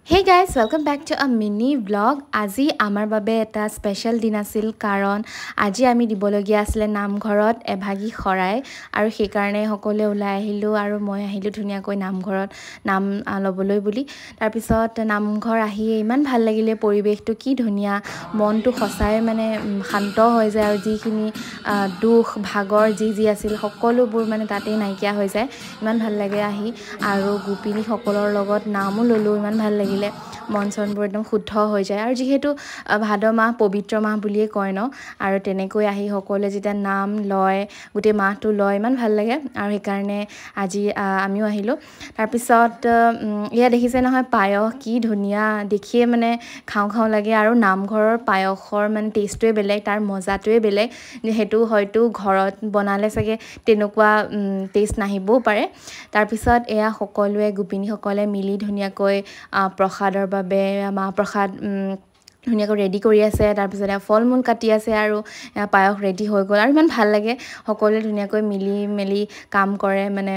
Hey guys, welcome back to a mini vlog. আজি আমাৰ বাবে এটা স্পেশাল দিন আছিল কাৰণ আজি আমি দিবলগীয়া আছিল নামঘৰত এভাগী খৰাই আৰু সেই কাৰণে সকলোৱে ওলাই আহিলো আৰু মই আহিলো ধুনিয়াকৈ নামঘৰত নাম লবলৈ বুলি তাৰ পিছত নামঘৰ আহি ইমান ভাল লাগিলে পৰিবেশটো কি ধুনিয়া মনটো খসাই মানে শান্ত হৈ যায় আৰু যিখিনি দুখ ভাগৰ যি আছিল সকলোবোৰ মানে তাতে নাইকিয়া হৈ যায় ইমান ভাল লাগে আহি আৰু গোপিনী সকলৰ লগত নামও ললো ইমান ভাল লাগে মন চনবোৰ একদম শুদ্ধ হৈ যায় আৰু যেহেতু ভাদ মাহ পবিত্ৰ মাহ বুলিয়ে কয় ন আৰু তেনেকৈ আহি সকলোৱে যেতিয়া নাম লয় গোটেই মাহটো লয় ইমান ভাল লাগে আৰু সেই কাৰণে আজি আমিও আহিলো তাৰ পিছত ইয়া দেখিছে নহয় পায়স কি ধুনিয়া দেখিয়ে মানে খাও লাগে আৰু নামঘৰৰ পায়সৰ মানে টেষ্টটোৱে বেলেগ তাৰ মজাটোৱে বেলেগ যেহেতু হয়তো ঘৰত বনালে চাগে তেনেকুৱা টেষ্ট নাহিবও পাৰে তাৰ পিছত এয়া সকলোৱে গোপিনী সকলে মিলি ধুনিয়াকৈ প্ৰসাদৰ বাবে মা প্ৰসাদ ধুনিয়াকৈ ৰেডি কৰি আছে তাৰ পিছত ফল মূল কাটি আছে আৰু পায়স ৰেডি হৈ গ'ল আৰু ইমান ভাল লাগে সকলোৱে ধুনিয়াকৈ মিলি মেলি কাম কৰে মানে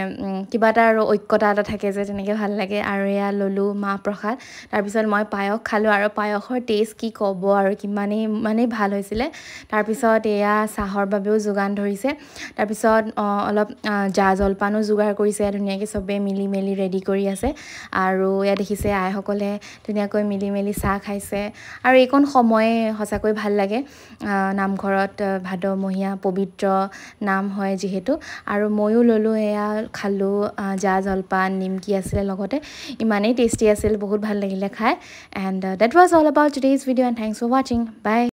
কিবা এটা আৰু ঐক্যতা এটা থাকে যে তেনেকৈ ভাল লাগে আৰু এয়া ললো মা প্ৰসাদ তাৰ পিছত মই পায়স খালো আৰু পায়সৰ টেষ্ট কি ক'ব আৰু কিমানেই ভাল হৈছিলে তাৰ পিছত এয়া চাহৰ বাবেও যোগান ধৰিছে তাৰ পিছত অলপ জা জলপানো যোগাৰ কৰিছে ধুনিয়াকৈ সবে মিলি মেলি ৰেডি কৰি আছে আৰু এয়া দেখিছে আইসকলে ধুনিয়াকৈ মিলি মেলি চাহ খাইছে আৰু এইকণ সময় সঁচাকৈ ভাল লাগে নামঘৰত ভাদমহীয়া পবিত্ৰ নাম হয় যিহেতু আৰু ময়ো ললো এয়া খালো জা জলপান নিমকি আছিল লগতে ইমানেই টেষ্টি আছিল বহুত ভাল লাগিলে খাই and that was all about today's video' and thanks for ৱাচিং বাই